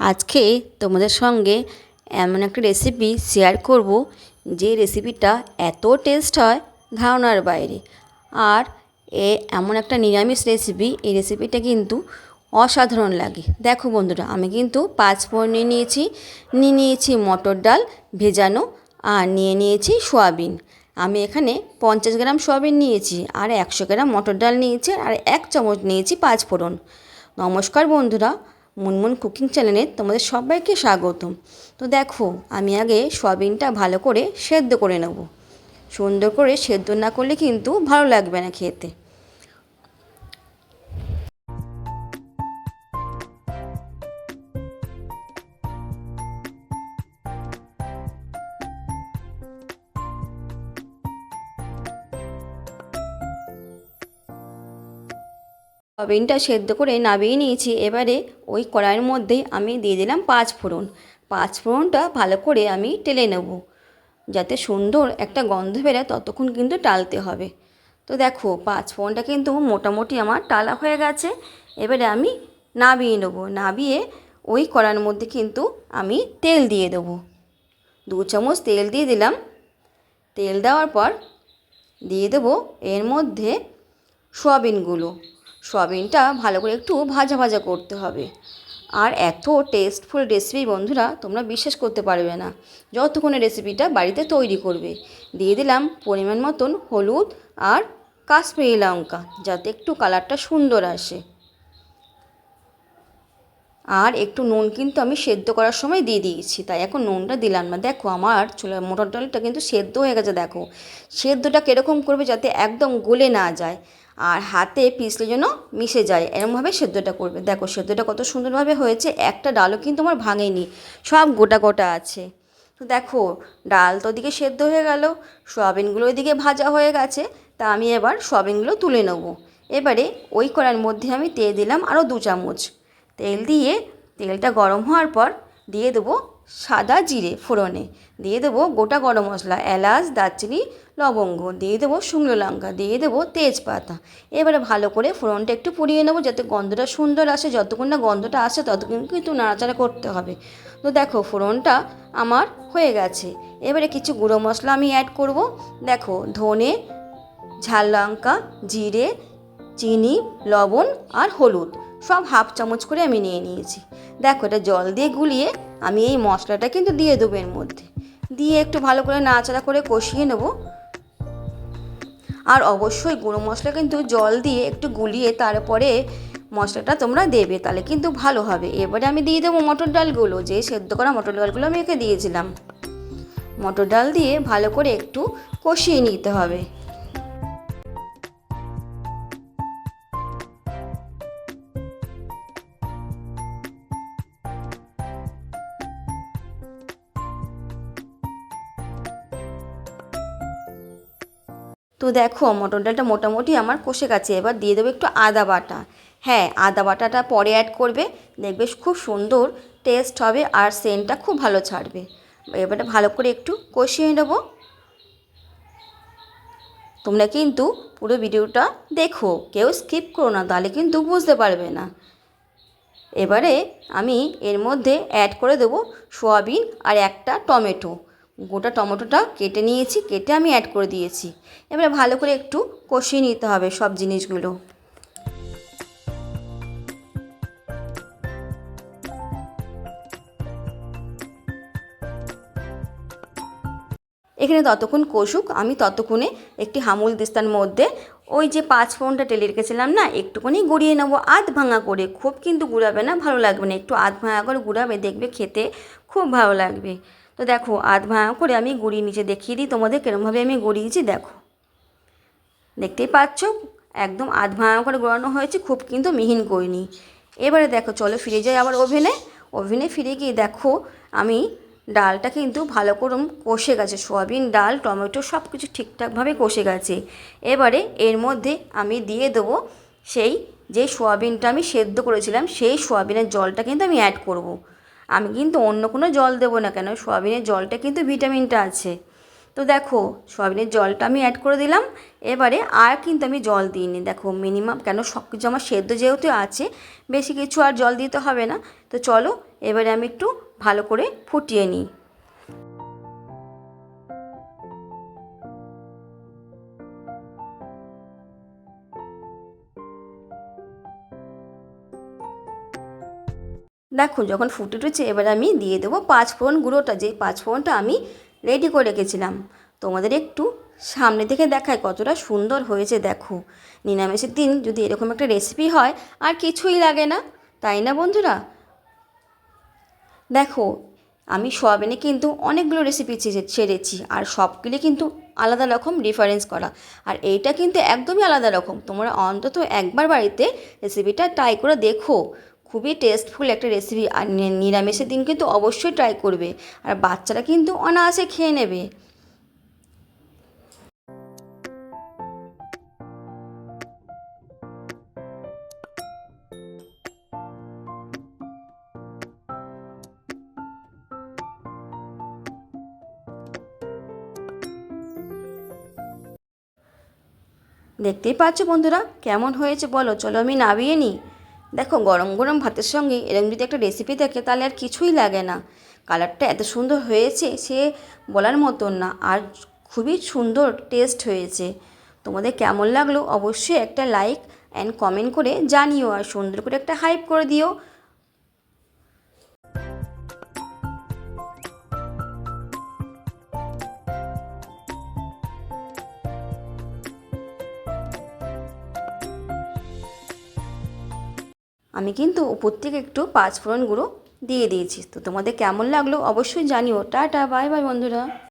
আজকে তোমাদের সঙ্গে এমন একটা রেসিপি শেয়ার করব যে রেসিপিটা এত টেস্ট হয় ধারণার বাইরে। আর এমন একটা নিরামিষ রেসিপি, এই রেসিপিটা কিন্তু অসাধারণ লাগে। দেখো বন্ধুরা, আমি কিন্তু 5 ফোড়ন নিয়ে নিয়েছি মটর ডাল ভেজানো, আর নিয়েছি সয়াবিন। আমি এখানে 50 গ্রাম সয়াবিন নিয়েছি, আর 100 গ্রাম মটর ডাল নিয়েছি, আর 1 চামচ নিয়েছি 5 ফোড়ন। নমস্কার বন্ধুরা, মুনমুন কুকিং চ্যানেলে তোমাদের সবাইকে স্বাগতম। তো দেখো, আমি আগে সয়াবিনটা ভালো করে সেদ্ধ করে নেব। সুন্দর করে সেদ্ধ না করলে কিন্তু ভালো লাগবে না খেতে। সয়াবিনটা সেদ্ধ করে নামিয়ে নিয়েছি। এবারে ওই কড়াইয়ের মধ্যে আমি দিয়ে দিলাম 5 ফোড়ন। 5 ফোড়নটা ভালো করে আমি টেলে নেব, যাতে সুন্দর একটা গন্ধ বেরোয়, ততক্ষণ কিন্তু টালতে হবে। তো দেখো, 5 ফোড়নটা কিন্তু মোটামুটি আমার টালা হয়ে গেছে। এবারে আমি নামিয়ে নেব। নামিয়ে ওই কড়াইয়ের মধ্যে কিন্তু আমি তেল দিয়ে দেবো। 2 চামচ তেল দিয়ে দিলাম। তেল দেওয়ার পর দিয়ে দেবো এর মধ্যে সয়াবিনটা ভালো করে একটু ভাজা ভাজা করতে হবে। আর এত টেস্টফুল রেসিপি বন্ধুরা, তোমরা বিশ্বাস করতে পারবে না যতক্ষণ রেসিপিটা বাড়িতে তৈরি করবে। দিয়ে দিলাম পরিমাণ মতন হলুদ আর কাশ্মীরি লঙ্কা, যাতে একটু কালারটা সুন্দর আসে। আর একটু নুন কিন্তু আমি সেদ্ধ করার সময় দিয়ে দিয়েছি, তাই এখন নুনটা দিলাম না। দেখো, আমার মটর ডালটা কিন্তু সেদ্ধ হয়ে গেছে। দেখো, সেদ্ধটা কীরকম করবে যাতে একদম গলে না যায়, আর হাতে পিষলে যেন মিশে যায়, এরকমভাবে সেদ্ধটা করবে। দেখো, সেদ্ধটা কত সুন্দরভাবে হয়েছে, একটা ডালও কিন্তু আমার ভাঙেনি, সব গোটা গোটা আছে। তো দেখো, ডাল তো ওদিকে সেদ্ধ হয়ে গেল, সয়াবিনগুলো ওইদিকে ভাজা হয়ে গেছে। তা আমি এবার সয়াবিনগুলো তুলে নেব। এবারে ওই কড়াইয়ের মধ্যে আমি তেল দিলাম আরও 2 চামচ। তেল দিয়ে তেলটা গরম হওয়ার পর দিয়ে দেবো সাদা জিরে ফোড়নে, দিয়ে দেবো গোটা গরম মশলা, এলাচ, দারচিনি, লবঙ্গ, দিয়ে দেবো শুকনো লঙ্কা, দিয়ে দেবো তেজপাতা। এবারে ভালো করে ফোড়নটা একটু পুড়িয়ে নেবো, যাতে গন্ধটা সুন্দর আসে। যতক্ষণ না গন্ধটা আসে ততক্ষণ কিন্তু নাড়াচাড়া করতে হবে। তো দেখো, ফোড়নটা আমার হয়ে গেছে। এবারে কিছু গুঁড়ো মশলা আমি অ্যাড করব। দেখো, ধনে, ঝাল লঙ্কা, জিরে, চিনি, লবণ আর হলুদ সব হাফ চামচ করে আমি নিয়ে নিয়েছি। দেখো, এটা জল দিয়ে গুলিয়ে আমি এই মশলাটা কিন্তু দিয়ে দেবো এর মধ্যে, দিয়ে একটু ভালো করে নাড়াচাড়া করে কষিয়ে নেব। আর অবশ্যই গুঁড়ো মশলা কিন্তু জল দিয়ে একটু গুলিয়ে তারপরে মশলাটা তোমরা দেবে, তাহলে কিন্তু ভালো হবে। এবারে আমি দিয়ে দেবো মটর ডালগুলো, যে সেদ্ধ করা মটর ডালগুলো আমি একে দিয়েছিলাম। মটর ডাল দিয়ে ভালো করে একটু কষিয়ে নিতে হবে। তো দেখো, মটর ডালটা মোটামুটি আমার কষে গেছে। এবার দিয়ে দেবো একটু আদা বাটা। হ্যাঁ, আদা বাটাটা পরে অ্যাড করবে, দেখবে খুব সুন্দর টেস্ট হবে আর সেন্টটা খুব ভালো ছাড়বে। এবারে ভালো করে একটু কষিয়ে নেবো। তোমরা কিন্তু পুরো ভিডিওটা দেখো, কেউ স্কিপ করো না, তাহলে কিন্তু বুঝতে পারবে না। এবারে আমি এর মধ্যে অ্যাড করে দেবো সয়াবিন আর একটা টমেটো। গোটা টমেটোটা কেটে নিয়েছি, কেটে আমি অ্যাড করে দিয়েছি। এবারে ভালো করে একটু কষিয়ে নিতে হবে সব জিনিসগুলো। এখানে ততক্ষণ কষুক, আমি ততক্ষণে একটি হামুল দিস্তার মধ্যে ওই যে 5 ফোড়নটা টেলে রেখেছিলাম না, একটুখানি গুঁড়িয়ে নেবো আধ ভাঙা করে। খুব কিন্তু গুঁড়াবে না, ভালো লাগবে না। একটু আধ ভাঙা করে গুঁড়াবে, দেখবে খেতে খুব ভালো লাগবে। তো দেখো, আধ ভাঙা করে আমি গুঁড়িয়ে নিচে দেখিয়ে দিই তোমাদের কীরকমভাবে আমি গুঁড়িয়েছি। দেখো, দেখতেই পাচ্ছ, একদম আধ ভাঙা করে গুঁড়ানো হয়েছে, খুব কিন্তু মিহিন করিনি। এবারে দেখো, চলো ফিরে যাই আবার ওভেনে ফিরে গিয়ে দেখো, আমি ডালটা কিন্তু ভালো করে কষে গেছে। সয়াবিন, ডাল, টমেটো সব কিছু ঠিকঠাকভাবে কষে গেছে। এবারে এর মধ্যে আমি দিয়ে দেবো সেই যে সয়াবিনটা আমি সেদ্ধ করেছিলাম, সেই সয়াবিনের জলটা কিন্তু আমি অ্যাড করব। আমি কিন্তু অন্য কোনো জল দেবো না, কেন সয়াবিনের জলটা কিন্তু ভিটামিনটা আছে। তো দেখো, সয়াবিনের জলটা আমি অ্যাড করে দিলাম। এবারে আর কিন্তু আমি জল দিইনি। দেখো, মিনিমাম, কেন সব কিছু আমার সেদ্ধ যেহেতু আছে, বেশি কিছু আর জল দিতে হবে না। তো চলো, এবারে আমি একটু ভালো করে ফুটিয়ে নিই। দেখো যখন ফুটে উঠেছে, এবার আমি দিয়ে দেবো পাঁচফোড়ন গুঁড়োটা, যে পাঁচফোড়নটা আমি রেডি করে রেখেছিলাম। তোমাদের একটু সামনে থেকে দেখায় কতটা সুন্দর হয়েছে। দেখো, নিরামিষের দিন যদি এরকম একটা রেসিপি হয় আর কিছুই লাগে না, তাই না বন্ধুরা? দেখো, আমি সয়াবিনে কিন্তু অনেকগুলো রেসিপি ছেড়েছি, আর সবগুলি কিন্তু আলাদা রকম ডিফারেন্স করা, আর এইটা কিন্তু একদমই আলাদা রকম। তোমরা অন্তত একবার বাড়িতে রেসিপিটা ট্রাই করে দেখো, খুবই টেস্টফুল একটা রেসিপি। আর নিরামিষের দিন কিন্তু অবশ্যই ট্রাই করবে, আর বাচ্চারা কিন্তু অনায়াসে খেয়ে নেবে। দেখতেই পাচ্ছ বন্ধুরা কেমন হয়েছে বলো। চলো আমি নামিয়ে নিই। দেখো, গরম গরম ভাতের সঙ্গে এরকম যদি একটা রেসিপি থাকে তাহলে আর কিছুই লাগে না। কালারটা এত সুন্দর হয়েছে সে বলার মতন না, আর খুবই সুন্দর টেস্ট হয়েছে। তোমাদের কেমন লাগলো অবশ্যই একটা লাইক অ্যান্ড কমেন্ট করে জানিও, আর সুন্দর করে একটা হাইপ করে দিও। আমি কিন্তু উপর থেকে একটু পাঁচফোড়ন গুঁড়ো দিয়ে দিয়েছি। তো তোমাদের কেমন লাগলো অবশ্যই জানিও। টাটা, বাই বাই বন্ধুরা।